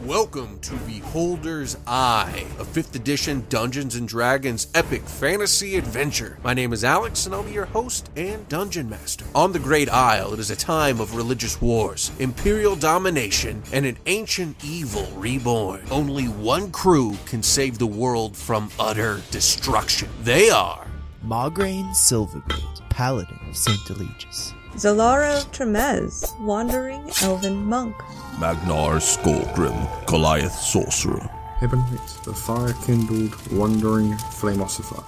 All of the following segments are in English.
Welcome to Beholder's Eye, a 5th edition Dungeons & Dragons epic fantasy adventure. My name is Alex, and I'll be your host and Dungeon Master. On the Great Isle, it is a time of religious wars, imperial domination, and an ancient evil reborn. Only one crew can save the world from utter destruction. They are Maugraine Silverbeard, Paladin of St. Eligius. Zalara Tremez, Wandering Elven Monk. Magnar Skullgrim, Goliath Sorcerer. Ebonite, the fire-kindled, wandering flameosifer.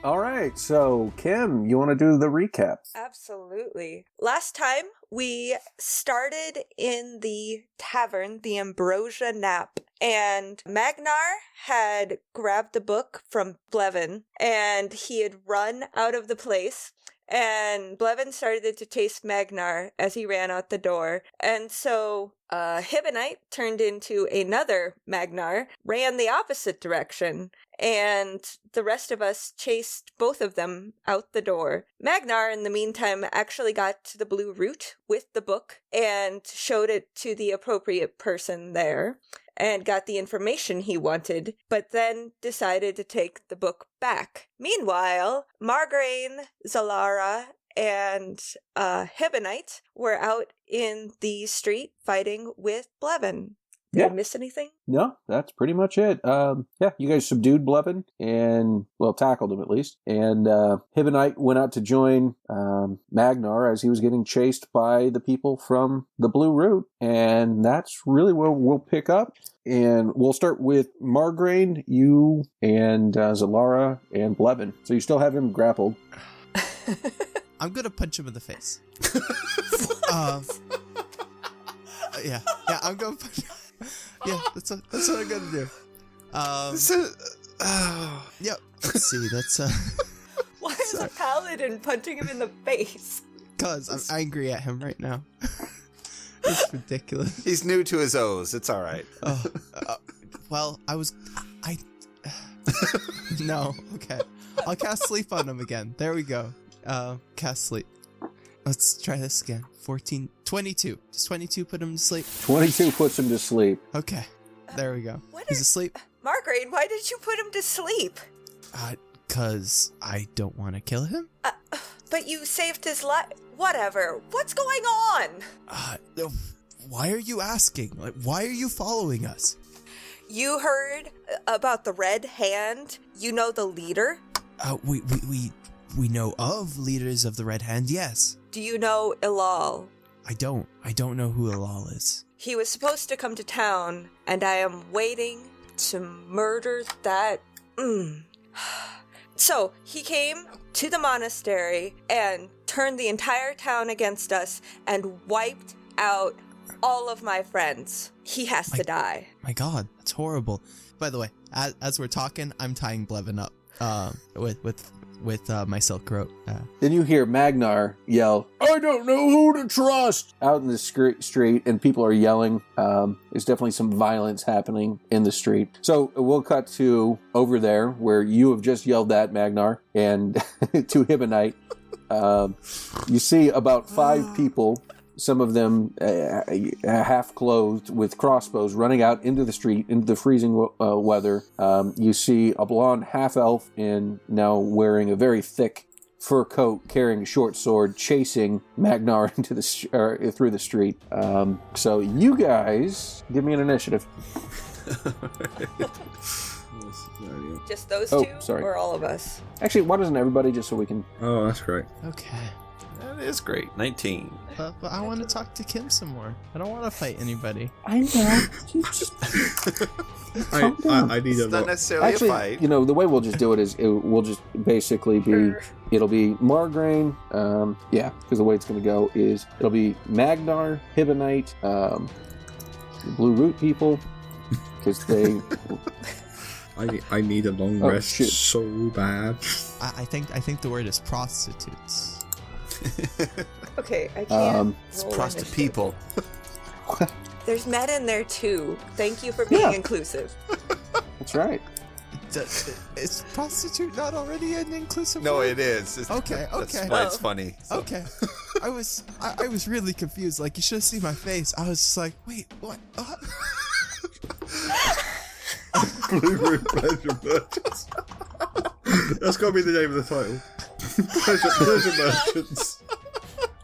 All right, so Kim, you want to do the recap? Absolutely. Last time, we started in the tavern, the Ambrosia Nap, and Magnar had grabbed the book from Blevin, and he had run out of the place. And Blevin started to chase Magnar as he ran out the door. And so Hibonite turned into another Magnar, ran the opposite direction, and the rest of us chased both of them out the door. Magnar, in the meantime, actually got to the Blue Root with the book and showed it to the appropriate person there and got the information he wanted, but then decided to take the book back. Meanwhile, Maugraine, Zalara, and Hibonite were out in the street fighting with Blevin. Did I miss anything? No, that's pretty much it. You guys subdued Blevin and, well, tackled him at least. And Hibonite went out to join Magnar as he was getting chased by the people from the Blue Root. And that's really where we'll pick up. And we'll start with Maugraine, you, and Zalara, and Blevin. So you still have him grappled. I'm gonna punch him in the face. Yeah, I'm gonna punch him. Yeah, that's what I'm gonna do. Yep. Let's see. That's Why is a paladin punching him in the face? Cause I'm angry at him right now. It's ridiculous. He's new to his O's. It's all right. Well, I no. Okay. I'll cast sleep on him again. There we go. Cast sleep. Let's try this again. 14, 22. Does 22 put him to sleep? 22 puts him to sleep. Okay. There we go. He's asleep. Maugraine, why did you put him to sleep? Cause I don't want to kill him. But you saved his life. Whatever. What's going on? Why are you asking? Like, why are you following us? You heard about the Red Hand? You know the leader? We know of leaders of the Red Hand, yes. Do you know Ilal? I don't know who Ilal is. He was supposed to come to town, and I am waiting to murder that... So, he came to the monastery and turned the entire town against us and wiped out all of my friends. He has to die. My God, that's horrible. By the way, as we're talking, I'm tying Blevin up with my silk rope. Then you hear Magnar yell, "I don't know who to trust!" out in the street, and people are yelling. There's definitely some violence happening in the street. So we'll cut to over there where you have just yelled at Magnar, and to Hibonite. You see about 5 people, some of them half-clothed with crossbows, running out into the street, into the freezing weather. You see a blonde half-elf and now wearing a very thick fur coat, carrying a short sword, chasing Magnar into through the street. So you guys, give me an initiative. Just those two? Sorry. Or all of us? Actually, why doesn't everybody, just so we can... Oh, that's great. Okay. That is great. 19. But I want to talk to Kim some more. I don't want to fight anybody. I know. I need It's a not lot. necessarily Actually, a fight. the way we'll just do it is we'll just basically be, it'll be Maugraine, because the way it's going to go is it'll be Magnar, Hibonite, the Blue Root people, because they... I need a long rest shit. so bad. I think the word is prostitutes. Okay, I can't. It's roll prostitute initiative. people. There's men in there too. Thank you for being Yeah. inclusive. That's right. Is prostitute not already an inclusive No, word? it is. Okay, That's okay. why it's funny. So. Okay. I was really confused. Like, you should have seen my face. I was just like, wait, what? Blue Room Pleasure Merchants. That's got to be the name of the title. Pleasure Merchants.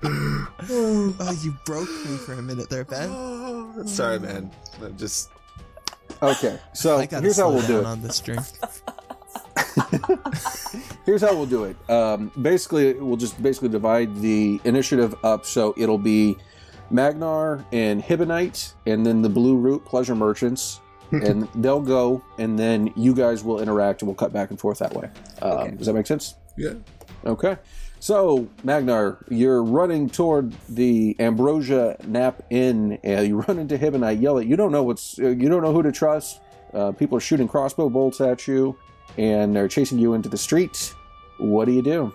Oh, you broke me for a minute there, Ben. Sorry, man. I'm just. Okay, so I gotta here's how slow we'll do down it. on this drink. Here's how we'll do it. Basically, we'll just divide the initiative up, so it'll be Magnar and Hibonite, and then the Blue Root Pleasure Merchants, and they'll go, and then you guys will interact, and we'll cut back and forth that way. Does that make sense? Yeah. Okay. So, Magnar, you're running toward the Ambrosia Nap Inn, and you run into Hibonite, yell at you don't know who to trust. People are shooting crossbow bolts at you, and they're chasing you into the street. What do you do?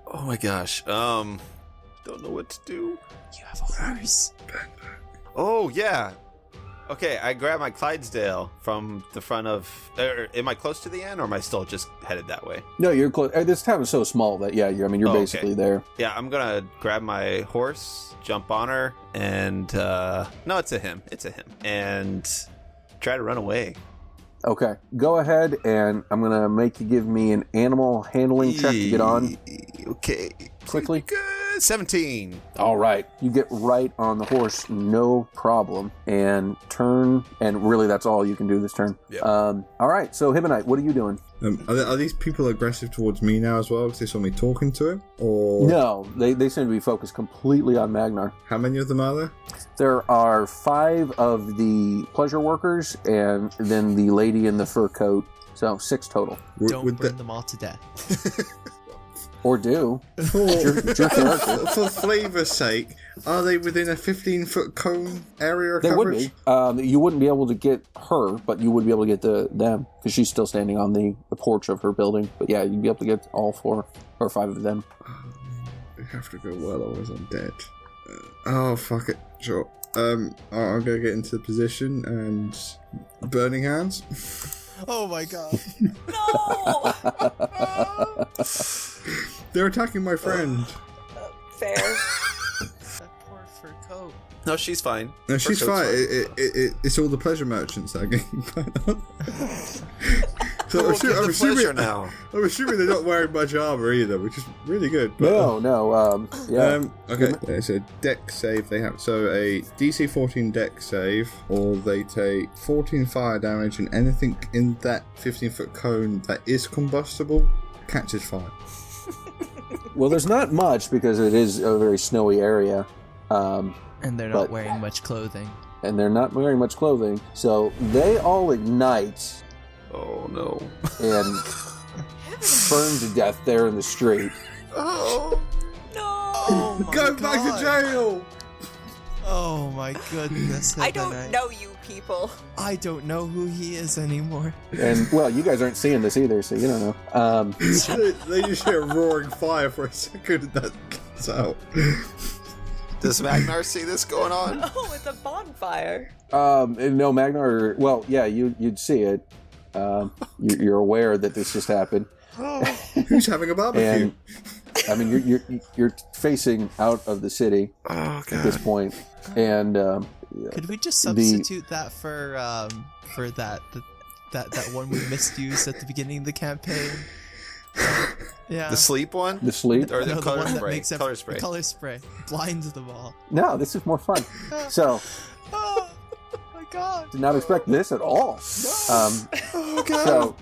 Oh my gosh. Don't know what to do. You have a horse. Oh yeah. Okay, I grab my Clydesdale from the front of. Am I close to the end, or am I still just headed that way? No, you're close. This town is so small that you're Oh, basically okay. there. Yeah, I'm gonna grab my horse, jump on her, and no, it's a him, and try to run away. Okay, go ahead, and I'm gonna make you give me an animal handling check to get on Okay, quickly. Good. 17. All right, you get right on the horse, no problem, and turn. And really, that's all you can do this turn. Yep. All right, so Hibonite, what are you doing? Are these people aggressive towards me now as well because they saw me talking to him? Or No, they seem to be focused completely on Magnar. how many of them are there? There are 5 of the pleasure workers, and then the lady in the fur coat. So 6 total. Don't Would burn them all to death. Or do. For, It's your character. for flavor's sake, are they within a 15-foot cone area of They would coverage? be. You wouldn't be able to get her, but you would be able to get them, because she's still standing on the porch of her building. But yeah, you'd be able to get all 4 or 5 of them. We have to go well, otherwise I'm dead. Oh, fuck it. Sure. I'm gonna get into the position and burning hands. Oh my god. No! They're attacking my friend. Fair. That poor fur coat. No, she's fine. No, she's Her coat's fine. It's all the pleasure merchants that are getting bad on. So We'll get the pleasure now. I'm assuming they're not wearing much armor either, which is really good. But, No. Yeah. Okay, it's a deck save they have. So a DC 14 deck save, or they take 14 fire damage, and anything in that 15-foot cone that is combustible catches fire. Well, there's not much because it is a very snowy area. And they're not But- wearing much clothing. And they're not wearing much clothing. So they all ignite Oh no. and burn to death there in the street. Oh. No! Oh my Go god. back to jail! Oh my goodness. I don't Hibonite. know you people. I don't know who he is anymore. And, well, you guys aren't seeing this either, so you don't know. They just hear roaring fire for a second, and that gets out. Does Magnar see this going on? Oh, it's a bonfire. No, Magnar, well, yeah, you'd see it. You're aware that this just happened. Who's having a barbecue? And, I mean, you're facing out of the city Oh at this point. And, Could we just substitute that for that one we misused at the beginning of the campaign? Yeah. The sleep one? the sleep. Or the No, color one that spray? makes Color spray. Color spray blinds them all. No, this is more fun. So, Oh my god. did not expect this at all. Oh god.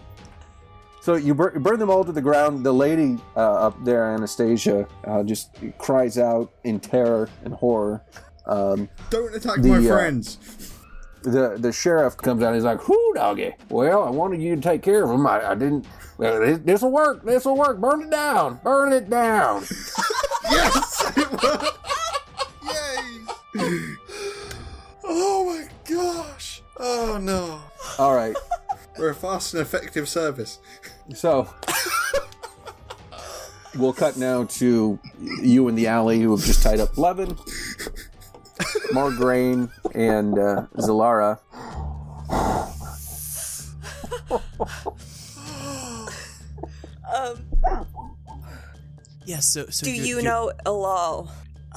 So you burn them all to the ground. The lady up there, Anastasia, just cries out in terror and horror. Don't attack the, my friends! The sheriff comes out and he's like, "Whoo, doggy! Well, I wanted you to take care of them. I didn't. This will work. This will work. Burn it down. Burn it down." Yes! It worked! Yay! Oh my gosh. Oh no. All right. We're a fast and effective service. So we'll cut now to you in the alley who have just tied up Levin, Margraine, and Zalara. Yeah. So Do you're- you you're- know Ilal?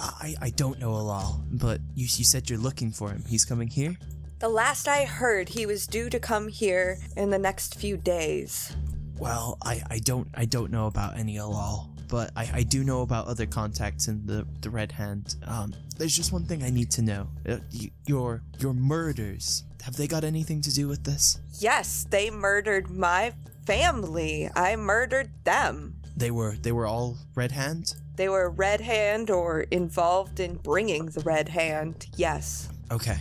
I don't know Alal, but you said you're looking for him. He's coming here? The last I heard, he was due to come here in the next few days. Well, I don't know about any Alal, but I do know about other contacts in the Red Hand. There's just one thing I need to know. Your murders, have they got anything to do with this? Yes, they murdered my family. I murdered them. They were all Red Hand? They were Red Hand or involved in bringing the Red Hand, yes. Okay.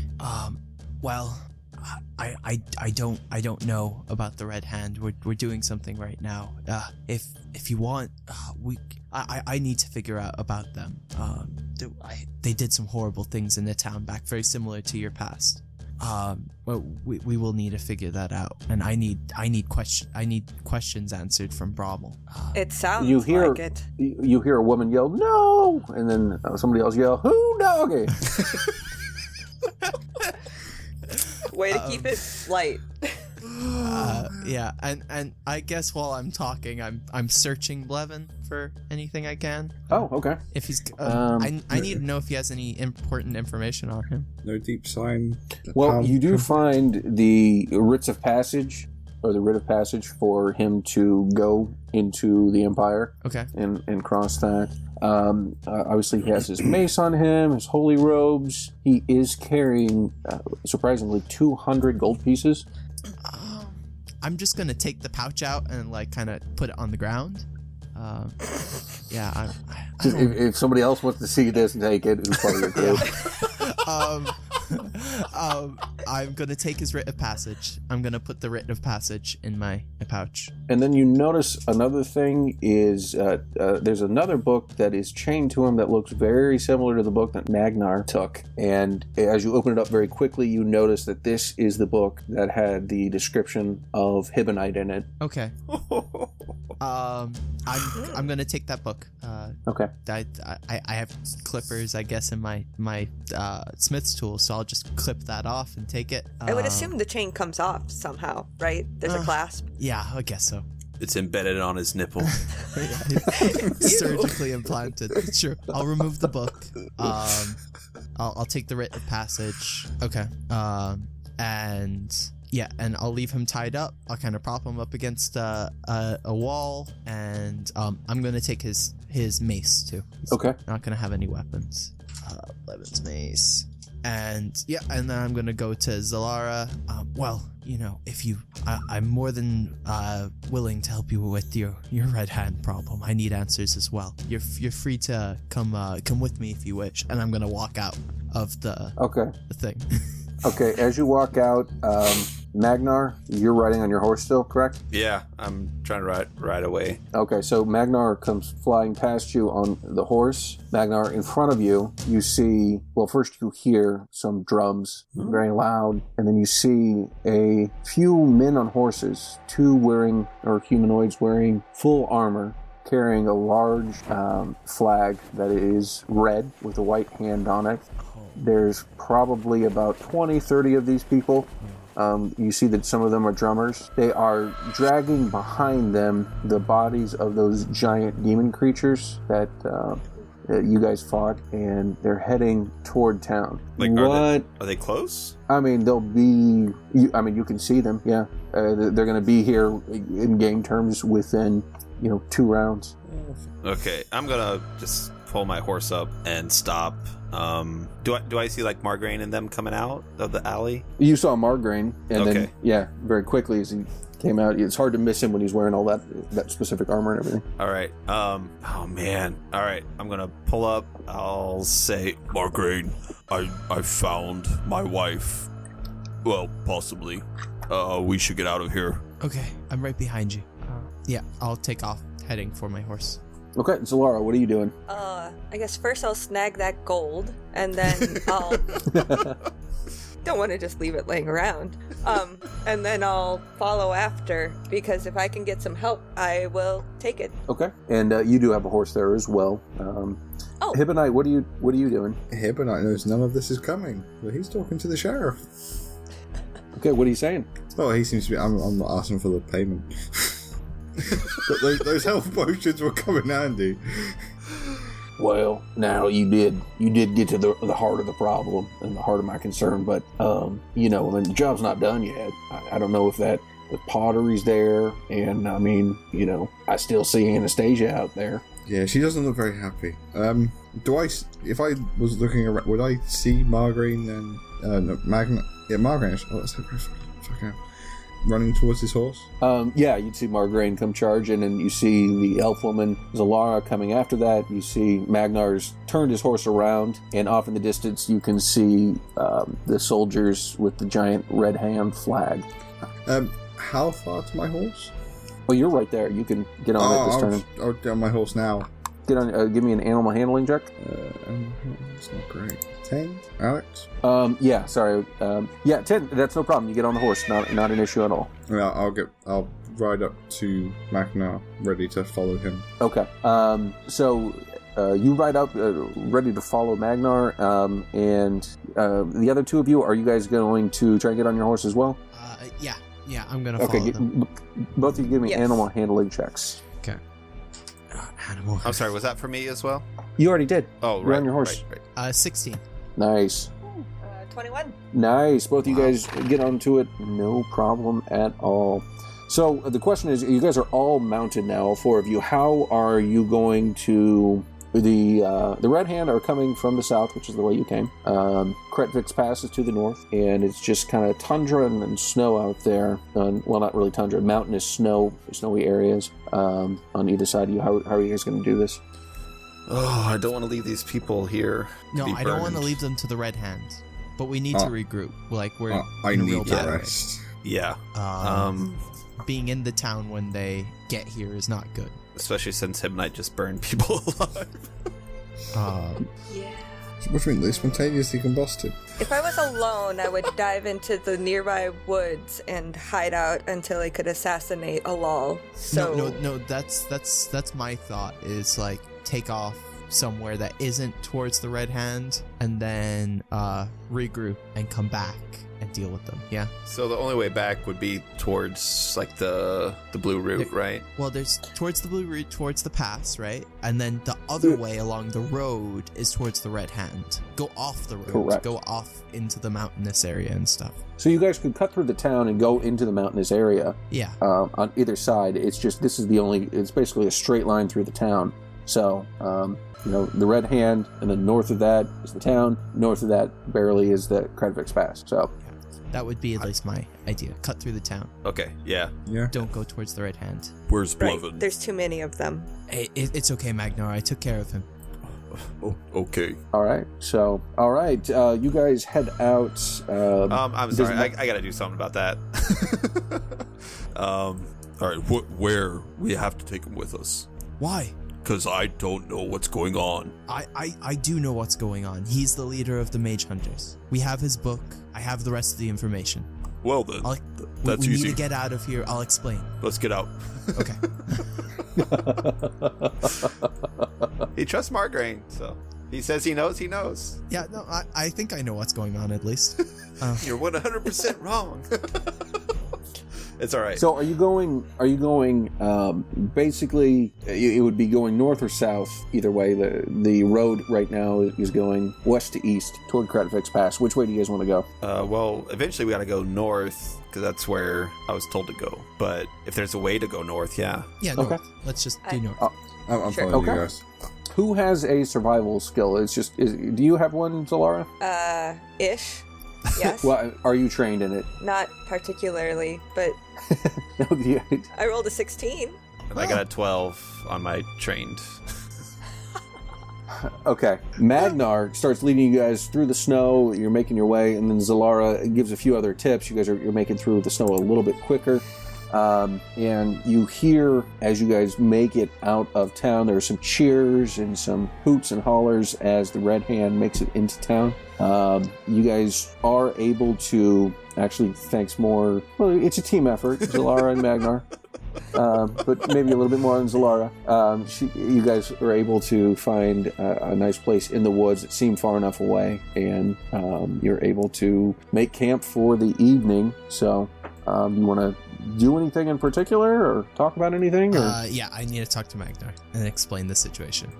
Well, I don't know about the Red Hand. We're doing something right now. If you want, I need to figure out about them. They did some horrible things in the town back, very similar to your past. Well, we will need to figure that out, and I need questions answered from Brommel. It sounds like it. You hear a woman yell, "No!" and then somebody else yell, "Who doggy?" Way to keep it light. Yeah, and I guess while I'm talking, I'm searching Blevin for anything I can. Oh, okay. If he's, I need to know if he has any important information on him. No deep sign. Well, you do find the writs of passage, or the writ of passage for him to go into the Empire. Okay. And cross that. Obviously, he has his mace on him, his holy robes. He is carrying, surprisingly, 200 gold pieces. I'm just gonna take the pouch out and kind of put it on the ground. Yeah. If somebody else wants to see this and take it, who's part of your crew? I'm gonna take his writ of passage. I'm gonna put the writ of passage in my pouch. And then you notice another thing is there's another book that is chained to him that looks very similar to the book that Magnar took. And as you open it up very quickly, you notice that this is the book that had the description of Hibonite in it. Okay. I'm gonna take that book. Okay. I have clippers, I guess, in my smith's tool, so I'll just clip that off and take it. I would assume the chain comes off somehow, right? There's a clasp. Yeah, I guess so. It's embedded on his nipple. Surgically implanted. Sure. I'll remove the book. I'll take the writ of passage. Okay. And yeah, and I'll leave him tied up. I'll kind of prop him up against a wall, and I'm gonna take his mace too. He's Okay. not gonna have any weapons. Levin's mace. And yeah, and then I'm gonna go to Zalara. Well, if I'm more than willing to help you with your red hand problem. I need answers as well. You're free to come with me if you wish. And I'm gonna walk out of the thing. Okay, as you walk out, Magnar, you're riding on your horse still, correct? Yeah, I'm trying to ride away. Okay, so Magnar comes flying past you on the horse. Magnar, in front of you, you see, well, first you hear some drums, very loud, and then you see a few men on horses, humanoids wearing full armor, carrying a large flag that is red with a white hand on it. There's probably about 20, 30 of these people. You see that some of them are drummers. They are dragging behind them the bodies of those giant demon creatures that you guys fought, and they're heading toward town. Are they close? I mean, they'll be... you can see them, yeah. They're going to be here in game terms within, 2 rounds. Okay, I'm going to just pull my horse up and stop. Do I see Margraine and them coming out of the alley? You saw Margraine, and then very quickly as he came out, it's hard to miss him when he's wearing all that specific armor and everything. All right. Oh man. All right. I'm gonna pull up. I'll say, Margraine, I found my wife. Well, possibly. We should get out of here. Okay, I'm right behind you. Yeah, I'll take off, heading for my horse. Okay, Zalara, what are you doing? I guess first I'll snag that gold, and then I'll... Don't want to just leave it laying around. And then I'll follow after, because if I can get some help, I will take it. Okay, and you do have a horse there as well. Hibonite, what are you doing? Hibonite knows none of this is coming, but he's talking to the sheriff. Okay, what are you saying? Oh, he seems to be... I'm not asking for the payment. Those health potions will come in handy. Well, now you did get to the heart of the problem and the heart of my concern, but the job's not done yet. I don't know if the pottery's there, and I mean, I still see Anastasia out there. Yeah, she doesn't look very happy. If I was looking around, would I see Margarine and Magna? Yeah, Margarine. Oh, that's so fucking running towards his horse. Yeah, you'd see Margarine come charging, and you see the elf woman Zalara coming after that. You see Magnar's turned his horse around, and off in the distance you can see the soldiers with the giant red hand flag. How far to my horse? Well, you're right there. You can get on it this turn. I'll get on my horse now. Get on. Give me an animal handling check. It's not great. 10, Alex? Yeah, sorry. 10. That's no problem. You get on the horse. Not an issue at all. Yeah, I'll ride up to Magnar, ready to follow him. Okay. So you ride up, ready to follow Magnar, and the other two of you, are you guys going to try and get on your horse as well? Yeah, I'm gonna follow them. Both of you give me animal handling checks. Okay. Animal. I'm sorry, was that for me as well? You already did. Oh, You're on your horse. Right. 16. Nice. 21. Nice. Both of you guys get onto it. No problem at all. So the question is, you guys are all mounted now, all four of you. How are you going to... The Red Hand are coming from the south, which is the way you came. Kretvix Pass is to the north, and it's just kind of tundra and snow out there. Well, not really tundra, mountainous snowy areas on either side of you. How are you guys going to do this? Oh, I don't want to leave these people here. No, I don't want to leave them to the Red Hand, but we need to regroup. Like we're I in a need real to bad way. rest. Yeah. Being in the town when they get here is not good. Especially since Hibnite just burned people alive. Yeah. Which means they spontaneously combusted. If I was alone, I would dive into the nearby woods and hide out until I could assassinate Alal. So No. That's my thought. Is like take off somewhere that isn't towards the Red Hand, and then regroup and come back and deal with them. Yeah. So the only way back would be towards like the blue route, right? Well, there's towards the blue route, towards the pass, right? And then the other way along the road is towards the Red Hand. Go off the road. Correct. Go off into the mountainous area and stuff. So you guys could cut through the town and go into the mountainous area. Yeah. On either side. It's just, it's basically a straight line through the town. So, the Red Hand, and then north of that is the town. North of that barely is the Kretvix Pass. So that would be at least my idea. Cut through the town. Okay, yeah. Don't go towards the Red Hand. Where's right, Blevin? there's too many of them. Hey, it's okay, Magnar. I took care of him. Oh, okay. all right. So you guys head out. I'm sorry, I gotta do something about that. All right, where we have to take him with us? Why? Because I don't know what's going on. I do know what's going on. He's the leader of the Mage Hunters. We have his book. I have the rest of the information. Well then, that's we easy. need to get out of here. I'll explain. Let's get out. Okay. He trusts Margraine, so he says he knows. Yeah, no, I think I know what's going on at least. You're 100% wrong. It's all right. So are you going? Basically, it would be going north or south. Either way, the road right now is going west to east toward Kretvix Pass. Which way do you guys want to go? Well, eventually we gotta go north because that's where I was told to go. But if there's a way to go north, yeah. Yeah, north. Okay. Let's just do north. I'm Sure. following Okay. you guys. Who has a survival skill? Do you have one, Zalara? Ish. Yes. Well, are you trained in it? Not particularly, but No, I rolled a 16. And I got a 12 on my trained. Okay. Magnar starts leading you guys through the snow. You're making your way, and then Zalara gives a few other tips. You're making through the snow a little bit quicker. And you hear, as you guys make it out of town, there are some cheers and some hoots and hollers as the Red Hand makes it into town. You guys are able to, actually, thanks more, well, it's a team effort, Zalara and Magnar. But maybe a little bit more on Zalara. You guys are able to find a nice place in the woods that seem far enough away, and you're able to make camp for the evening. So, you want to do anything in particular, or talk about anything? Or? Yeah, I need to talk to Magnar and explain the situation.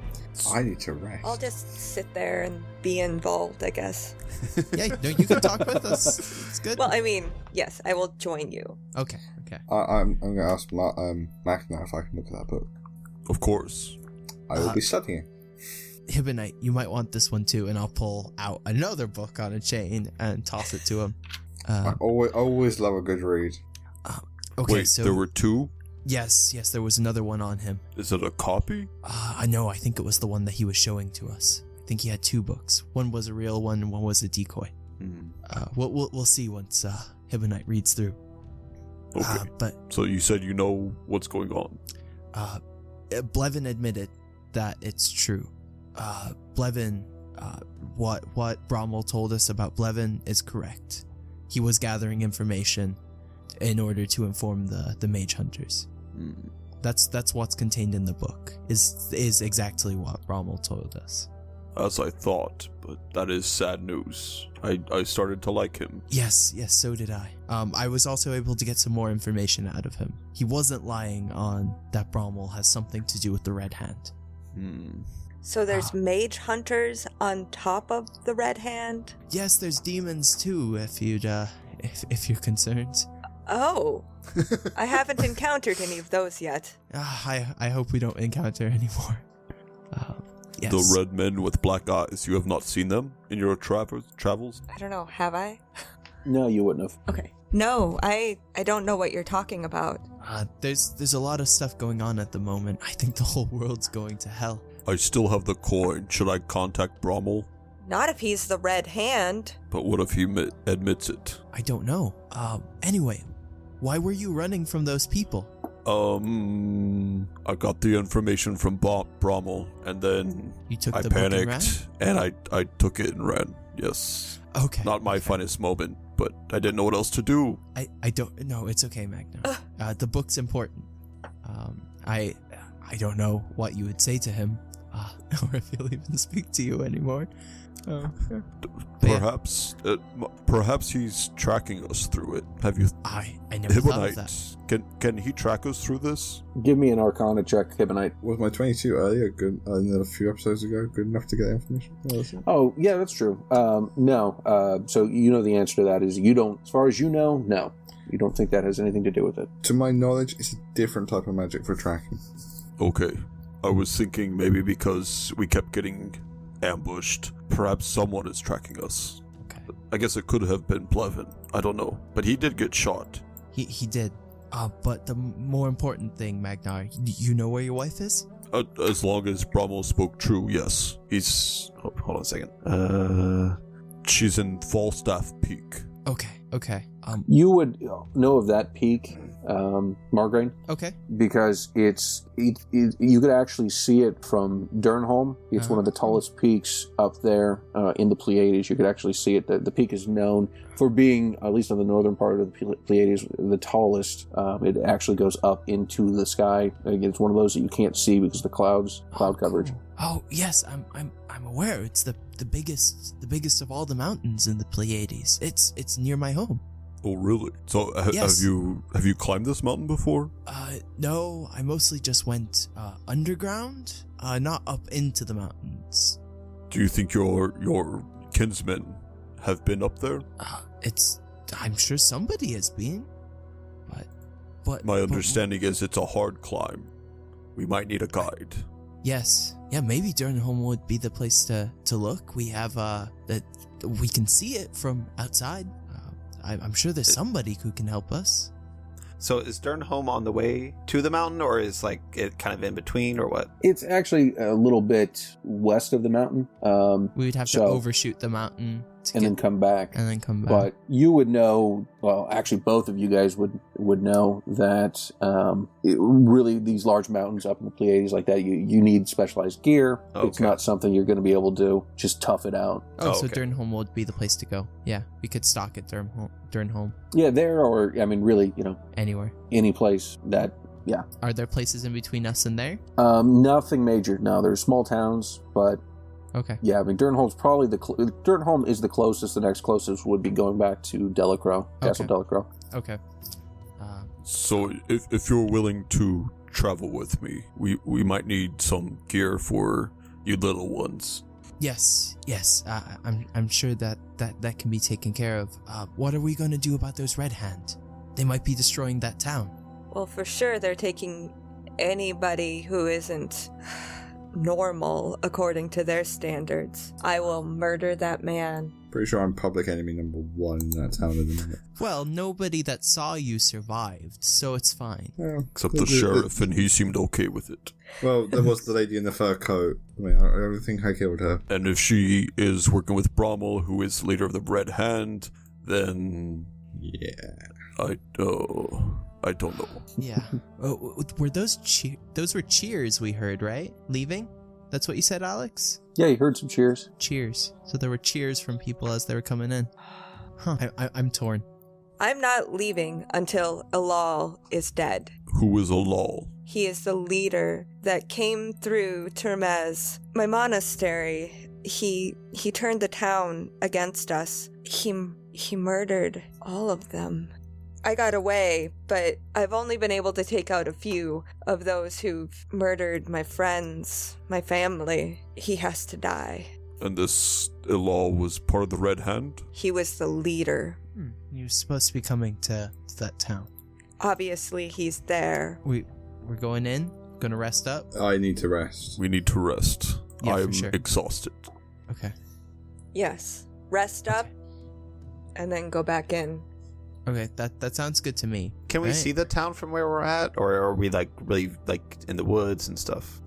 I need to rest. I'll just sit there and be involved, I guess. Yeah, no, you can talk with us. It's good. Well, I mean, yes, I will join you. Okay. I'm going to ask Mac now if I can look at that book. Of course. I will be studying. Hibonite, you might want this one too, and I'll pull out another book on a chain and toss it to him. I always love a good read. Okay, Wait, so there were two? yes, there was another one on him. Is it a copy? I know. I think it was the one that he was showing to us. I think he had two books. One was a real one, and one was a decoy. We'll see once Hibonite reads through. Okay. But So you said you know what's going on. Blevin admitted that it's true. Blevin, what Bromwell told us about Blevin is correct. He was gathering information in order to inform the mage hunters. That's what's contained in the book. Is exactly what Bromwell told us. As I thought, but that is sad news. I started to like him. Yes, so did I. I was also able to get some more information out of him. He wasn't lying on that Bromwell has something to do with the Red Hand. So there's mage hunters on top of the Red Hand? Yes, there's demons too, if you'd if you're concerned. Oh. I haven't encountered any of those yet. I hope we don't encounter any more. Yes. The red men with black eyes, you have not seen them in your travels? I don't know, have I? No, you wouldn't have. Okay. No, I don't know what you're talking about. There's a lot of stuff going on at the moment. I think the whole world's going to hell. I still have the coin. Should I contact Bromwell? Not if he's the Red Hand. But what if he admits it? I don't know. Anyway, why were you running from those people? I got the information from Bromwell, and then You took I the book and ran? panicked, and I took it and ran. Yes. Okay. Not my finest moment, but I didn't know what else to do. I don't know. It's okay, Magna. The book's important. I don't know what you would say to him, or if he'll even speak to you anymore. Perhaps, perhaps he's tracking us through it. Have you? I never thought of that. Hibonite, can he track us through this? Give me an Arcana check, Hibonite. Was my 22 earlier good? A few episodes ago, good enough to get that information? Oh, yeah, that's true. No. So you know the answer to that is you don't, as far as you know, no. You don't think that has anything to do with it. To my knowledge, it's a different type of magic for tracking. Okay. I was thinking maybe because we kept getting ambushed, perhaps someone is tracking us. Okay. I guess it could have been Blevin. I don't know. But he did get shot. He did. But the more important thing, Magnar, you know where your wife is? As long as Bromwell spoke true, yes. He's... Oh, hold on a second. She's in Falstaff Peak. Okay. You would know of that peak, Margraine, Okay. because you could actually see it from Durnholm. It's one of the tallest peaks up there in the Pleiades. You could actually see it. The peak is known for being, at least on the northern part of the Pleiades, the tallest. It actually goes up into the sky. It's one of those that you can't see because of the cloud coverage. Cool. Oh yes, I'm aware. It's the biggest of all the mountains in the Pleiades. It's near my home. Oh, really? So Yes. have you climbed this mountain before? No, I mostly just went underground, not up into the mountains. Do you think your kinsmen have been up there? I'm sure somebody has been, but My understanding is it's a hard climb. We might need a guide. Yes, yeah, maybe Durnholm would be the place to look. We have that we can see it from outside. I'm sure there's somebody who can help us. So is Durnholm on the way to the mountain, or is like it kind of in between, or what? It's actually a little bit west of the mountain. We would have to So- overshoot the mountain and then come back. come back. But you would know, well, actually both of you guys would know that really these large mountains up in the Pleiades like that, you need specialized gear. It's Okay. not something you're going to be able to just tough it out. So okay. Durnholm would be the place to go. Yeah, we could stock at Durnholm Yeah, there, or, I mean, really, anywhere. any place that, yeah. Are there places in between us and there? Nothing major. No, there's small towns, but Okay. yeah, I mean, Durnholm's probably Durnholm is the closest. The next closest would be going back to Delacroix, Castle Delacroix. Okay. So if you're willing to travel with me, we might need some gear for You little ones. Yes. I'm sure that can be taken care of. What are we going to do about those Red Hand? They might be destroying that town. Well, for sure they're taking anybody who isn't normal according to their standards. I will murder that man. Pretty sure I'm public enemy number 1 in that town at the minute. Well, nobody that saw you survived, so it's fine. Well, Except the sheriff, and he seemed okay with it. Well, there was the lady in the fur coat. I mean, I don't think I killed her. And if she is working with Brommel, who is leader of the Red Hand, then... Yeah. I don't know. Yeah. Were those were cheers we heard, right? Leaving? That's what you said, Alex? Yeah, you heard some cheers. Cheers. So there were cheers from people as they were coming in. Huh. I'm torn. I'm not leaving until Elal is dead. Who is Olal? He is the leader that came through Termez, my monastery. He turned the town against us. He murdered all of them. I got away, but I've only been able to take out a few of those who've murdered my friends, my family. He has to die. And this Elal was part of the Red Hand? He was the leader. You're supposed to be coming to that town. Obviously, he's there. We're going in? Gonna rest up? I need to rest. We need to rest. Yeah, for I'm sure. exhausted. Okay. Yes. Rest up and then go back in. Okay, that sounds good to me. Can we Right. see the town from where we're at, or are we like really like in the woods and stuff?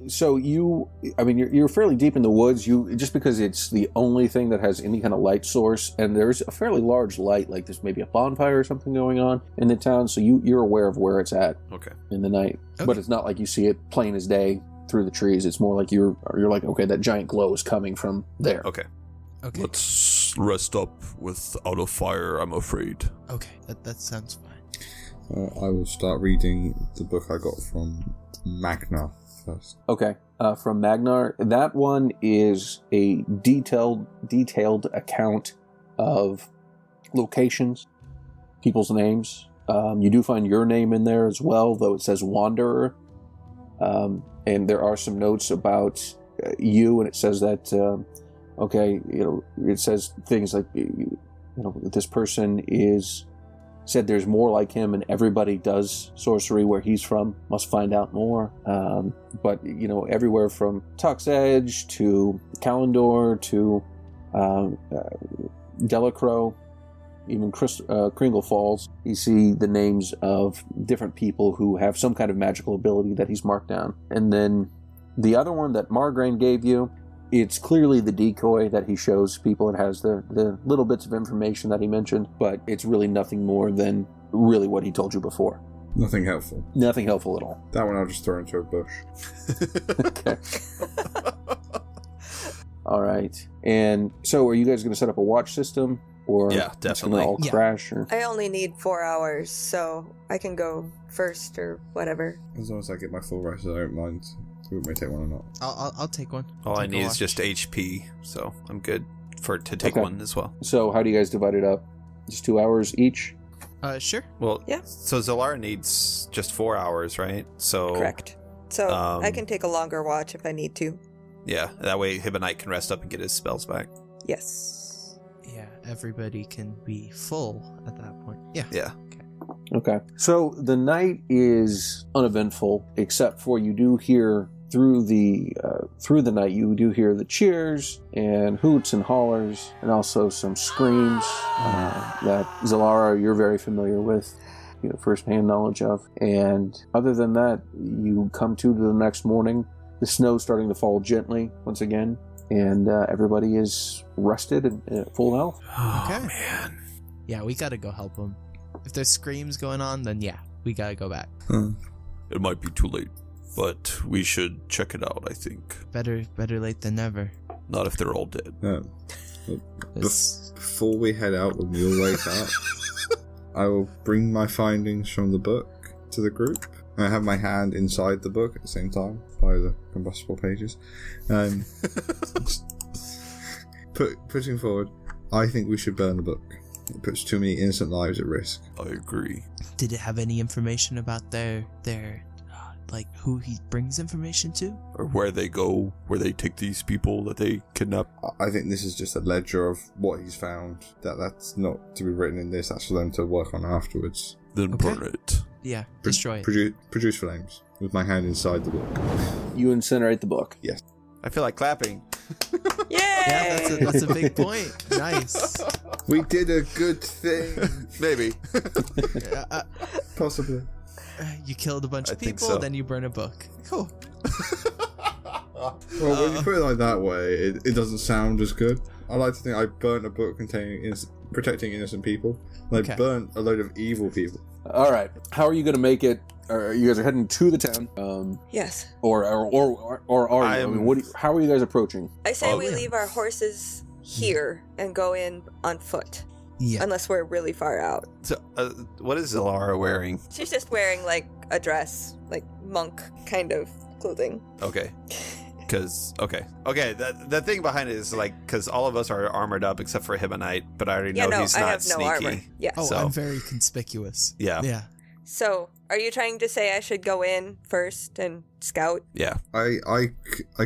So you're fairly deep in the woods. Just because it's the only thing that has any kind of light source, and there's a fairly large light, like there's maybe a bonfire or something going on in the town. So you're aware of where it's at Okay. in the night, Okay. but it's not like you see it plain as day through the trees. It's more like you're like, okay, that giant glow is coming from there. Okay. Okay. Let's rest up without a fire, I'm afraid. Okay, that sounds fine. I will start reading the book I got from Magna first. Okay. From Magnar, that one is a detailed account of locations, people's names. You do find your name in there as well, though it says Wanderer. And there are some notes about you, and it says that, it says things like, this person said there's more like him, and everybody does sorcery where he's from. Must find out more. But everywhere from Tuck's Edge to Kalendor to Delacroix, even Kringle Falls, you see the names of different people who have some kind of magical ability that he's marked down. And then the other one that Margraine gave you, it's clearly the decoy that he shows people. It has the little bits of information that he mentioned, but it's really nothing more than really what he told you before. Nothing helpful. Nothing helpful at all. That one I'll just throw into a bush. Okay. All right. And so are you guys going to set up a watch system? Or Yeah, it's gonna definitely. all Yeah. crash? Or? I only need 4 hours, so I can go first or whatever. As long as I get my full rest, I don't mind. We may take one or not. I'll take one. All I Take a need is watch. just HP, so I'm good to take Okay. one as well. So how do you guys divide it up? Just 2 hours each? Sure. Well, Yeah. So Zolara needs just 4 hours, right? So Correct. So I um, can take a longer watch if I need to. Yeah, that way Hibonite can rest up and get his spells back. Yes. Yeah, everybody can be full at that point. Yeah. Yeah. Okay. So the night is uneventful, except for you do hear through the night, you do hear the cheers and hoots and hollers, and also some screams that Zalara you're very familiar with, first-hand knowledge of. And other than that, you come to the next morning. The snow's starting to fall gently once again, and everybody is rested and at full health. Oh, Okay. man. Yeah, we gotta go help them. If there's screams going on, then yeah, we gotta go back. It might be too late, but we should check it out, I think. Better late than never. Not if they're all dead. It's- Before we head out, when we all wake up, I will bring my findings from the book to the group. I have my hand inside the book at the same time, by the combustible pages. Putting forward, I think we should burn the book. It puts too many innocent lives at risk. I agree. Did it have any information about their like who he brings information to? Or where they go, where they take these people that they kidnap. I think this is just a ledger of what he's found. That's not to be written in this. That's for them to work on afterwards. Then Okay. burn it. Yeah, destroy it. Produce flames with my hand inside the book. You incinerate the book. I feel like clapping. Yay! Yeah, that's a big point. Nice. We did a good thing. Maybe. Possibly. You killed a bunch of I think people, so. then you burn a book. Cool. Well, when you put it like that way, it doesn't sound as good. I like to think I burnt a book containing protecting innocent people. Like Okay. burnt a load of evil people. All right. How are you going to make it? You guys are heading to the town. Yes. Or are you? I mean, how are you guys approaching? I say Oh, we yeah. leave our horses here and go in on foot. Yeah. Unless we're really far out. So, what is Zalara wearing? She's just wearing like a dress, like monk kind of clothing. Okay. Okay. The thing behind it is like, because all of us are armored up except for Hibonite, but I already Yeah, know no, he's I not have no sneaky. armor. Yeah. Oh, So- I'm very conspicuous. Yeah. Yeah. So, are you trying to say I should go in first and scout? Yeah. I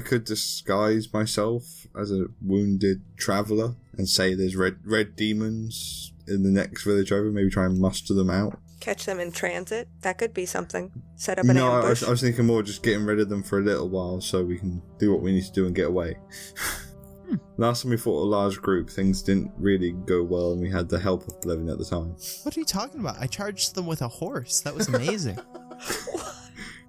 could disguise myself as a wounded traveler and say there's red demons in the next village over. Maybe try and muster them out. Catch them in transit? That could be something. Set up an No, I ambush. was thinking more just getting rid of them for a little while so we can do what we need to do and get away. Last time we fought a large group, things didn't really go well and we had the help of Blevin at the time. What are you talking about? I charged them with a horse. That was amazing.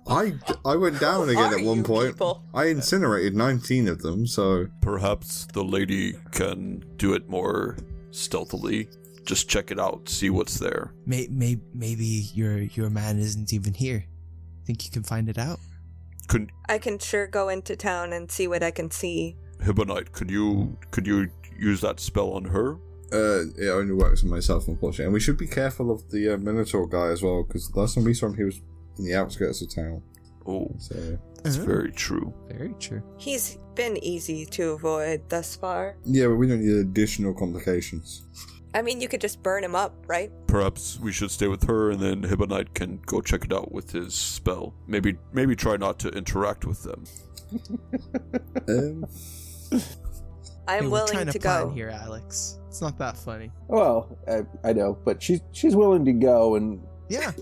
I went down again are at one you point. people? I incinerated 19 of them, so... Perhaps the lady can do it more stealthily. Just check it out, see what's there. Maybe your man isn't even here. Think you can find it out? I can sure go into town and see what I can see. Hibonite, could you use that spell on her? It only works on myself, unfortunately. And we should be careful of the Minotaur guy as well, because last time we saw him, he was in the outskirts of town. Oh, So... that's very true. Very true. He's been easy to avoid thus far. Yeah, but we don't need additional complications. I mean, you could just burn him up, right? Perhaps we should stay with her, and then Hibonite can go check it out with his spell. Maybe try not to interact with them. I'm Hey, we're willing trying to to plan go. here, Alex. It's not that funny. Well, I know, but she's willing to go, and Yeah.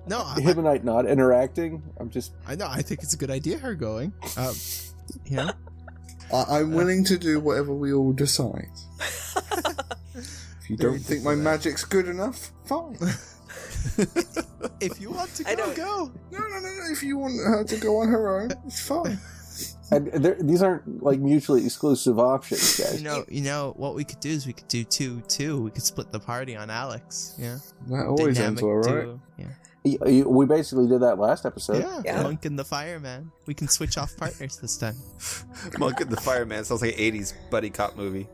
No, Hibonite not interacting. I know. I think it's a good idea. Her going. You know. I'm willing to do whatever we all decide. If you Very don't think my diplomatic. magic's good enough, fine. If you want to I go, don't- go. No. If you want her to go on her own, it's fine. and these aren't like mutually exclusive options, guys. You know what we could do is we could do two. We could split the party on Alex. Yeah. That always ends well, right? duo. Yeah. We basically did that last episode. Yeah. Monk and the Fireman. We can switch off partners this time. Monk and the Fireman sounds like an 80s buddy cop movie.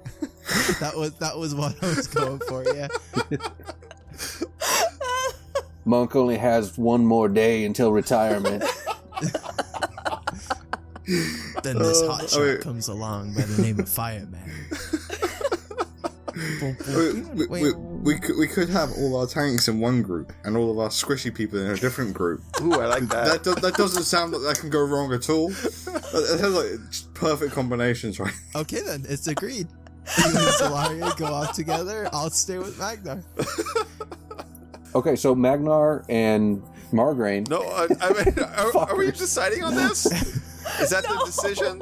That was what I was going for. Yeah. Monk only has one more day until retirement. Then this hotshot wait. comes along by the name of Fireman. Boom, boom. We could have all our tanks in one group and all of our squishy people in a different group. Ooh, I like that. That doesn't sound like that can go wrong at all. That sounds like just perfect combinations, right? Okay, then it's agreed. You and Zalaria go off together. I'll stay with Magnar. Okay, so Magnar and Margraine. No, I mean, are we deciding on this? Is that the decision?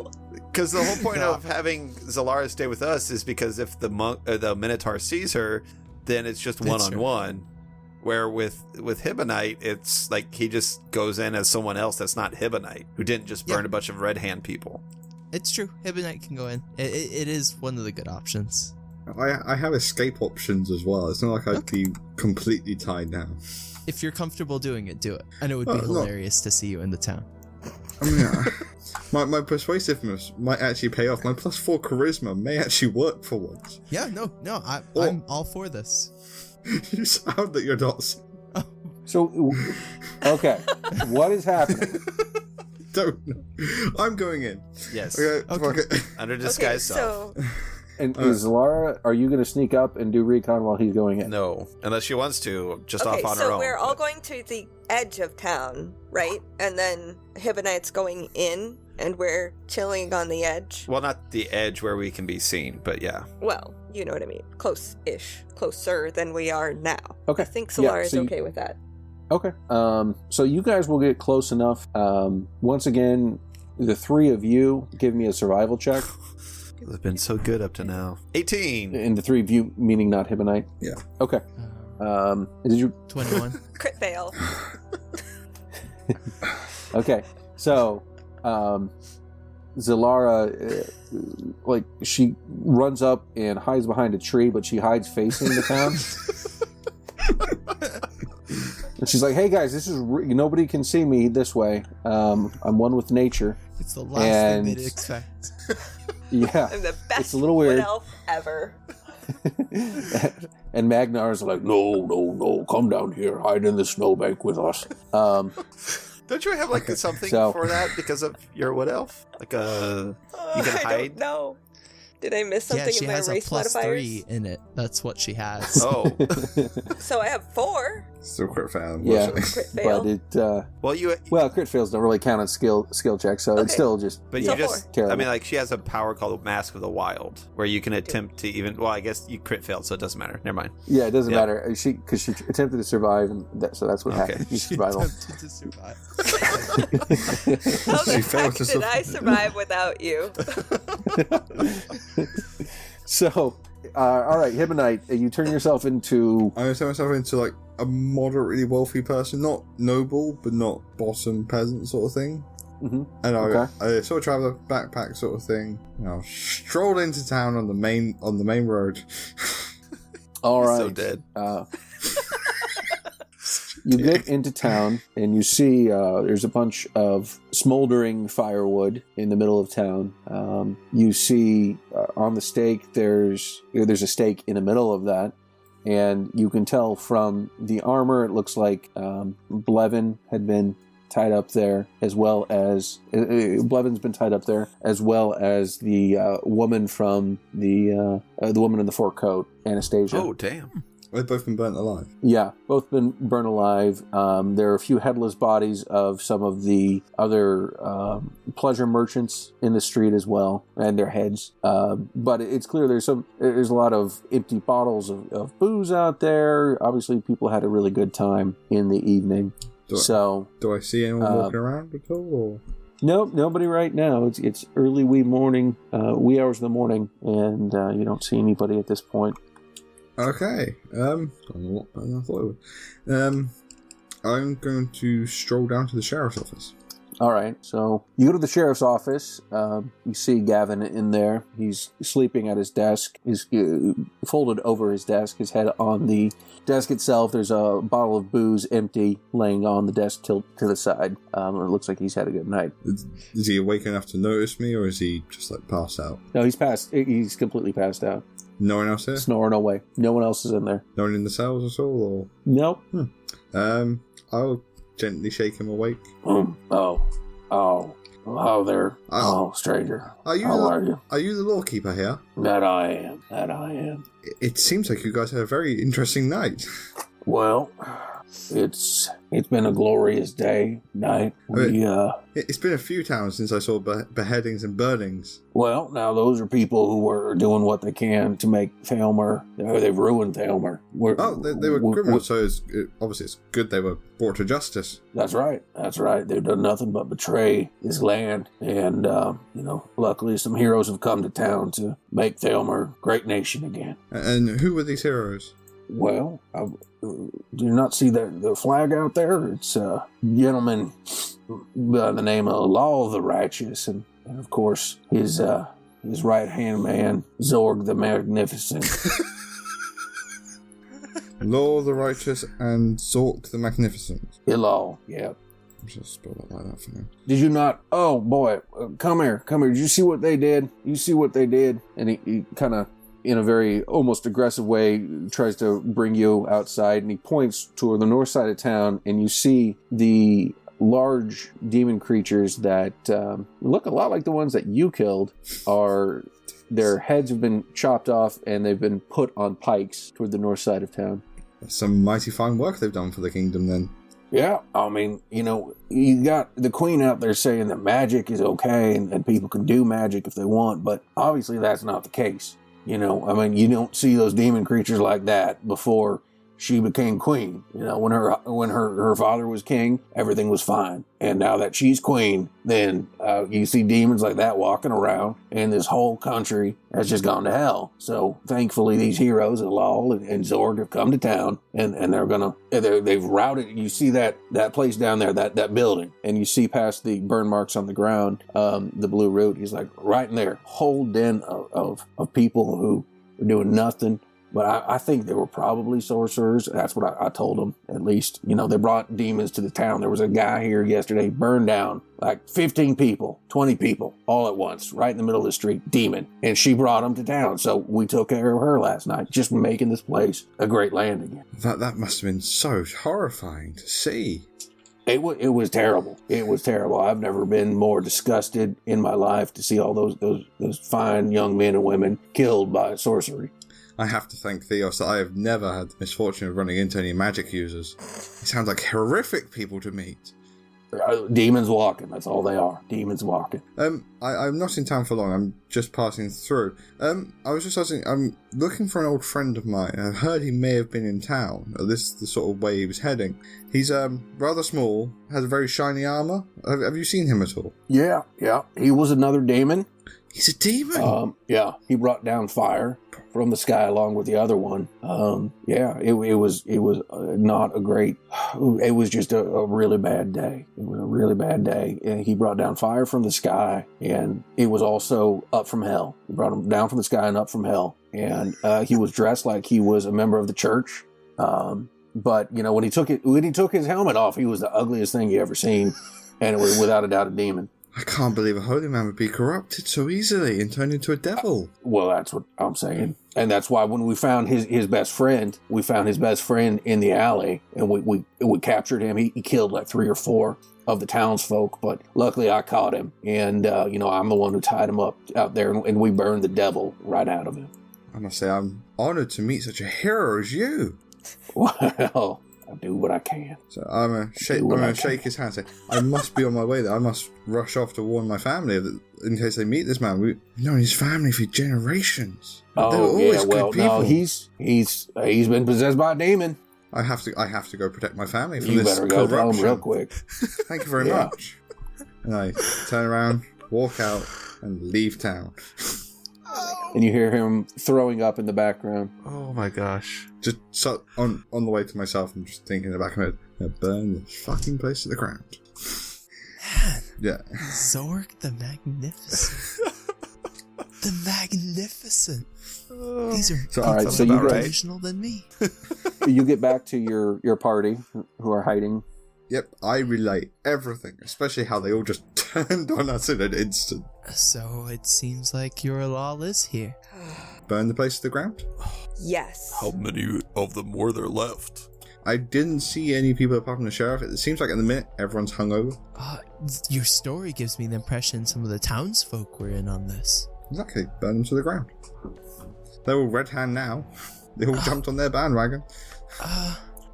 Because the whole point of having Zalara stay with us is because if the Minotaur sees her, then it's just That's one-on-one. Where with Hibonite, it's like he just goes in as someone else that's not Hibonite, who didn't just burn Yeah. a bunch of red hand people. It's true. Hibonite can go in. It is one of the good options. I have escape options as well. It's not like I'd be completely tied down. If you're comfortable doing it, do it. And it would be No. hilarious to see you in the town. I mean, my persuasiveness might actually pay off. My +4 charisma may actually work for once. Yeah, no, Or- I'm all for this. You sound that you're not. So, okay, what is happening? Don't know. I'm going in. Yes. Okay, Okay. fuck it. Under Okay, disguise self. so And is Lara, are you going to sneak up and do recon while he's going in? No, unless she wants to, just Okay, off on her own. so we're all going to the edge of town, right? And then Hibonite's going in, and we're chilling on the edge. Well, not the edge where we can be seen, but yeah. Well, you know what I mean. Close-ish. Closer than we are now. Okay. I think Yeah, Solar is so you- okay with that. Okay. So you guys will get close enough. Once again, the three of you give me a survival check. They've been so good up to now. 18! And the three of you, meaning not Hibonite. Yeah. Okay. Did you? 21. Crit fail. Okay. So, Zilara, like, she runs up and hides behind a tree, but she hides facing the town. And she's like, "Hey guys, this is nobody can see me this way. I'm one with nature." It's the last And- thing they'd expect. Yeah, I'm the best it's a little weird. wood elf ever. And Magnar's like, no, come down here, hide in the snowbank with us. Don't you have, like, something So- for that because of your wood elf? Like a... You can I hide? don't know. Did I miss something Yeah, she in my has a race plus modifiers? 3 in it. That's what she has. Oh. So I have 4. Still crit fail, Yeah. unfortunately. Crit fail. But it, Well, crit fails don't really count on skill checks, so it's Okay. still just. But So you just... terrible. I mean, like, she has a power called Mask of the Wild, where you can attempt to even... Well, I guess you crit failed, so it doesn't matter. Never mind. Yeah, it doesn't Yeah. matter. Because she attempted to survive, and so that's what Okay. happened. She She survival. attempted to survive. How She the failed heck to did I survive without you? So, all right, Hibonite, you turn yourself into. I'm going to turn myself into like a moderately wealthy person, not noble, but not bottom peasant sort of thing. Mhm. And Okay. I sort of travel a backpack sort of thing. And I'll stroll into town on the main road. All He's right. so dead. You get into town and you see there's a bunch of smoldering firewood in the middle of town. You see on the stake there's a stake in the middle of that, and you can tell from the armor it looks like Blevin had been tied up there, as well as Blevin's been tied up there, as well as the woman from the woman in the fur coat, Anastasia. Oh, damn. They've both been burnt alive. Yeah, both been burned alive. There are a few headless bodies of some of the other pleasure merchants in the street as well, and their heads. But it's clear there's a lot of empty bottles of booze out there. Obviously, people had a really good time in the evening. Do I see anyone walking around at all? Or? Nope, nobody right now. It's early wee hours of the morning, and you don't see anybody at this point. Okay. Gone a lot better than I thought it would. I'm going to stroll down to the sheriff's office. All right, so you go to the sheriff's office. You see Gavin in there. He's sleeping at his desk. He's folded over his desk, his head on the desk itself. There's a bottle of booze empty laying on the desk tilt to the side. It looks like he's had a good night. Is he awake enough to notice me, or is he just like passed out? No, he's completely passed out. No one else here? Snoring away. No one else is in there. No one in the cells at all? Nope. Or I'll gently shake him awake. Oh, there. Oh, stranger. Are you How are you? Are you the lawkeeper here? That I am. It seems like you guys had a very interesting night. Well, it's been a glorious night. It's been a few times since I saw beheadings and burnings. Well, now those are people who were doing what they can to make Thalmer. They've ruined Thalmer. They were criminals, so obviously it's good they were brought to justice. That's right. They've done nothing but betray his land, and luckily some heroes have come to town to make Thalmer a great nation again. And who were these heroes? Well, do you not see the flag out there? It's a gentleman by the name of Law of the Righteous, and of course his right-hand man, Zorg the Magnificent. Law the Righteous and Zork the Magnificent. Law, yeah. I'm just spell that like that for now. Did you not? Oh, boy, come here. Did you see what they did? And he kind of, in a very almost aggressive way, tries to bring you outside, and he points toward the north side of town, and you see the large demon creatures that look a lot like the ones that you killed are their heads have been chopped off and they've been put on pikes toward the north side of town. That's some mighty fine work they've done for the kingdom then. Yeah, I mean, you got the queen out there saying that magic is okay and people can do magic if they want, but obviously that's not the case. You don't see those demon creatures like that before she became queen. When her father was king, everything was fine. And now that she's queen, then you see demons like that walking around, and this whole country has just gone to hell. So thankfully, these heroes, Lal and Zorg, have come to town, and they've routed. You see that place down there, that building, and you see past the burn marks on the ground, the blue root. He's like right in there, whole den of people who are doing nothing. But I think they were probably sorcerers. That's what I told them, at least. They brought demons to the town. There was a guy here yesterday, burned down like 15 people, 20 people, all at once, right in the middle of the street, demon. And she brought them to town. So we took care of her last night, just making this place a great land again. That must have been so horrifying to see. It was terrible. It was terrible. I've never been more disgusted in my life to see all those fine young men and women killed by sorcery. I have to thank Theos that I have never had the misfortune of running into any magic users. They sound like horrific people to meet. Demons walking, that's all they are. Demons walking. I'm not in town for long, I'm just passing through. I was just asking, I'm looking for an old friend of mine. I've heard he may have been in town. This is the sort of way he was heading. He's rather small, has a very shiny armor. Have you seen him at all? Yeah. He was another demon. He's a demon? Yeah, he brought down fire from the sky along with the other one. It was not a great, it was just a really bad day. It was a really bad day. And he brought down fire from the sky, and it was also up from hell. He brought him down from the sky and up from hell. And he was dressed like he was a member of the church. But when he took his helmet off, he was the ugliest thing you ever seen. And it was without a doubt a demon. I can't believe a holy man would be corrupted so easily and turned into a devil. Well, that's what I'm saying. And that's why when we found his best friend, in the alley, and we captured him. He killed like 3 or 4 of the townsfolk, but luckily I caught him. And, I'm the one who tied him up out there, and we burned the devil right out of him. I must say, I'm honored to meet such a hero as you. Well, I do what I can. So I'm gonna shake his hand and say, I must be on my way there. I must rush off to warn my family in case they meet this man. We've known his family for generations. They were always good people. No, he's been possessed by a demon. I have to go protect my family from this corruption. You better go tell him real quick. Thank you very much. And I turn around, walk out, and leave town. And you hear him throwing up in the background. Oh my gosh. Just so, on the way to myself, I'm just thinking in the back of my head, burn this fucking place to the ground. Man. Yeah. Zorg the Magnificent. The Magnificent. These are so you more traditional than me. You get back to your party who are hiding. Yep, I relate everything, especially how they all just turned on us in an instant. So it seems like your law is here. Burn the place to the ground? Yes. How many of them were there left? I didn't see any people apart from the sheriff. It seems like in the minute everyone's hungover. Your story gives me the impression some of the townsfolk were in on this. Exactly, burn them to the ground. They're all red hand now. They all jumped on their bandwagon.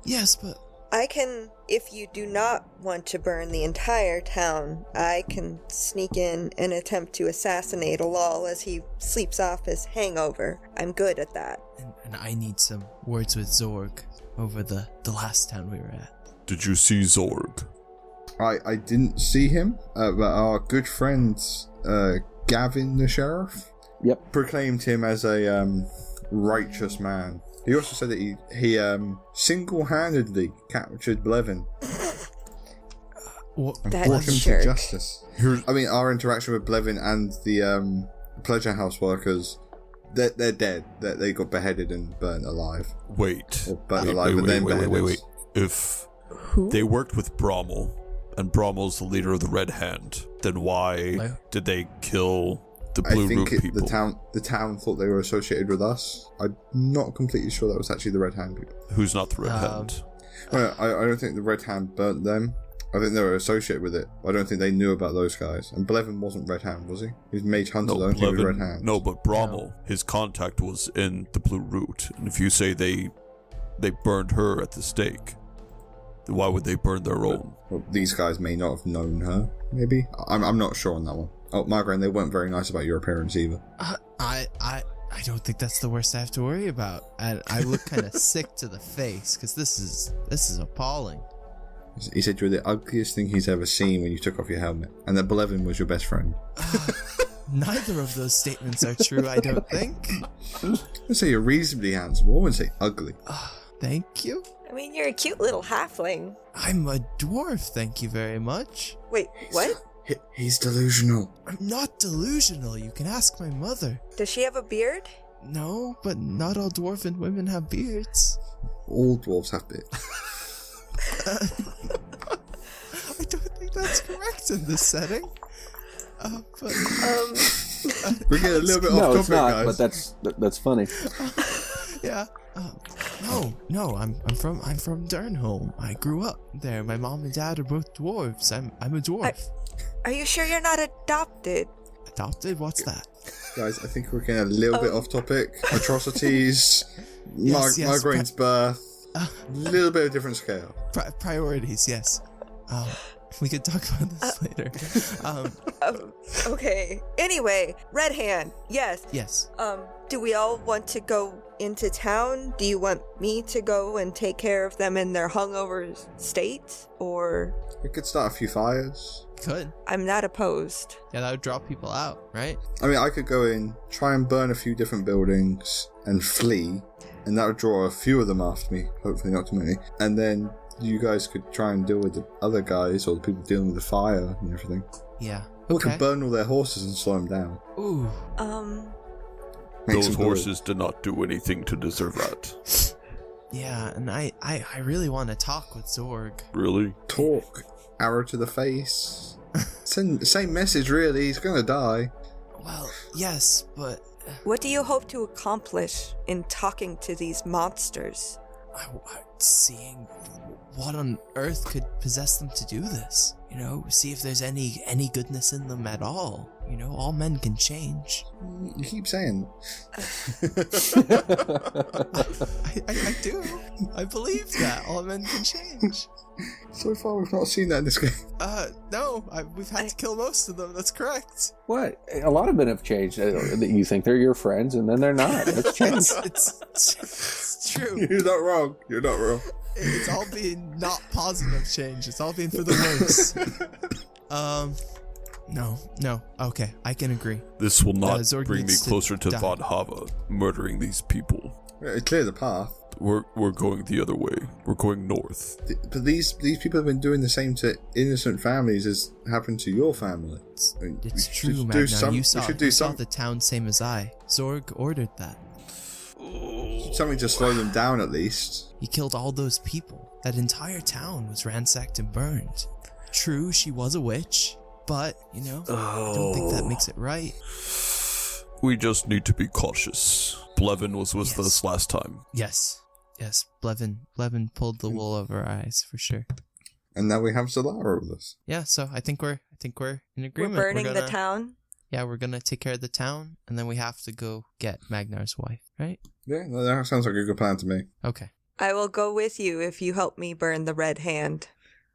Yes, but I can, if you do not want to burn the entire town, I can sneak in and attempt to assassinate Alal as he sleeps off his hangover. I'm good at that. And I need some words with Zorg over the last town we were at. Did you see Zorg? I didn't see him, but our good friend Gavin the sheriff proclaimed him as a righteous man. He also said that he single-handedly captured Blevin and brought him to justice. I mean, our interaction with Blevin and the Pleasure House workers, they're dead. They got beheaded and burnt alive. Wait. Or burnt alive and then beheaded. Wait. If they worked with Brommel, and Brommel's the leader of the Red Hand, then why did they kill the Blue Root people? The town thought they were associated with us. I'm not completely sure that was actually the Red Hand people. Who's not the Red Hand? Well, I don't think the Red Hand burnt them. I think they were associated with it. I don't think they knew about those guys. And Blevin wasn't Red Hand, was he? He was Mage Hunter, I don't think he was Red Hand. No, but Brommel, his contact was in the Blue Root. And if you say they burned her at the stake, then why would they burn their own? Well, these guys may not have known her, maybe? I'm not sure on that one. Oh, Margaret, they weren't very nice about your appearance either. I don't think that's the worst I have to worry about. And I look kind of sick to the face because this is appalling. He said you're the ugliest thing he's ever seen when you took off your helmet, and that Blevin was your best friend. Neither of those statements are true, I don't think. I'd say you're reasonably handsome. I wouldn't say ugly. Thank you. I mean, you're a cute little halfling. I'm a dwarf, thank you very much. Wait, what? He's delusional. I'm not delusional. You can ask my mother. Does she have a beard? No, but not all dwarven women have beards. All dwarves have beards. I don't think that's correct in this setting. But We're getting a little bit No, off it's topic, not. guys. But that's funny. yeah. No. I'm from Durnholm. I grew up there. My mom and dad are both dwarves. I'm a dwarf. Are you sure you're not adopted? Adopted? What's that? Guys, I think we're getting a little bit off topic. Atrocities, Yes, Margarine's birth, a little bit of different scale. Priorities, yes. We could talk about this later. Okay. Anyway, Red Hand. Yes. Yes. Do we all want to go into town? Do you want me to go and take care of them in their hungover state? Or... We could start a few fires. Could. I'm not opposed. Yeah, that would draw people out, right? I mean, I could go in, try and burn a few different buildings, and flee, and that would draw a few of them after me, hopefully not too many. And then you guys could try and deal with the other guys, or the people dealing with the fire and everything. Yeah. We Okay. could burn all their horses and slow them down. Ooh. Make Those some good. horses did not do anything to deserve that. Yeah, and I really want to talk with Zorg. Really? Talk. Arrow to the face. Send the same message, really. He's gonna die. Well, yes, but What do you hope to accomplish in talking to these monsters? seeing what on earth could possess them to do this. You know, see if there's any goodness in them at all. You know, all men can change. You keep saying. I do. I believe that all men can change. So far, we've not seen that in this game. No, we've had to kill most of them. That's correct. What? A lot of men have changed. That you think they're your friends, and then they're not. That's changed. It's true. You're not wrong. You're not wrong. It's all being not positive change. It's all being for the worse. No. Okay, I can agree. This will not Zorg bring me needs to closer to die. Von Hava murdering these people. It cleared the path. We're going the other way. We're going north. But these people have been doing the same to innocent families as happened to your family. It's true, Magnar. You saw the town same as I. Zorg ordered that. Something to slow them down, at least. He killed all those people. That entire town was ransacked and burned. True, she was a witch, but, you know, I don't think that makes it right. We just need to be cautious. Blevin was with us last time. Yes, Blevin pulled the wool over our eyes for sure. And now we have Zalara with us. Yeah, so I think we're in agreement. We're burning the town? Yeah, we're gonna take care of the town, and then we have to go get Magnar's wife, right? Yeah, that sounds like a good plan to me. Okay. I will go with you if you help me burn the Red Hand.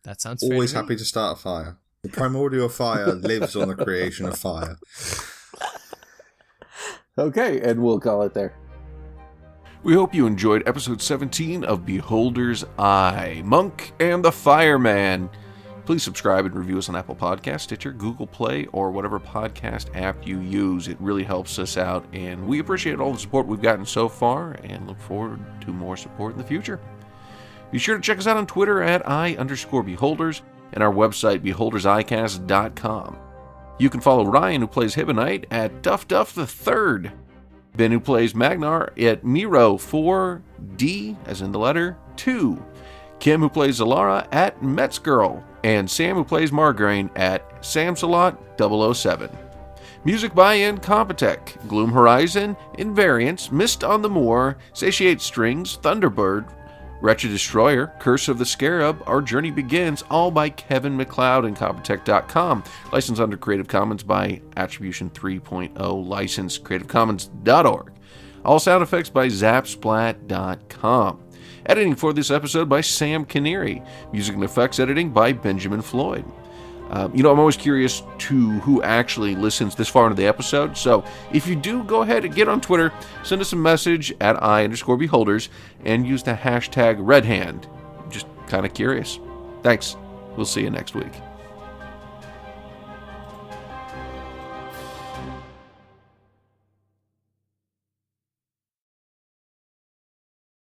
That sounds fair. Always to me. happy to start a fire. The primordial fire lives on the creation of fire. Okay, and we'll call it there. We hope you enjoyed episode 17 of Beholder's Eye, Monk and the Fireman. Please subscribe and review us on Apple Podcasts, Stitcher, Google Play, or whatever podcast app you use. It really helps us out, and we appreciate all the support we've gotten so far and look forward to more support in the future. Be sure to check us out on Twitter at @I_beholders and our website, beholdersicast.com. You can follow Ryan, who plays Hibonite, at DuffDuff3rd. Ben, who plays Magnar, at Miro4D, as in the letter 2. Kim, who plays Zalara, at Metzgirl. And Sam, who plays Margarine, at Samsalot007. Music by INCOMPETECH, Gloom Horizon, Invariance, Myst on the Moor, Satiate Strings, Thunderbird, Wretched Destroyer, Curse of the Scarab, Our Journey Begins, all by Kevin MacLeod and INCOMPETECH.com. Licensed under Creative Commons by Attribution 3.0, license creativecommons.org. All sound effects by Zapsplat.com. Editing for this episode by Sam Canary. Music and effects editing by Benjamin Floyd. I'm always curious to who actually listens this far into the episode. So if you do, go ahead and get on Twitter, send us a message at @I_beholders, and use the hashtag RedHand. Just kind of curious. Thanks. We'll see you next week.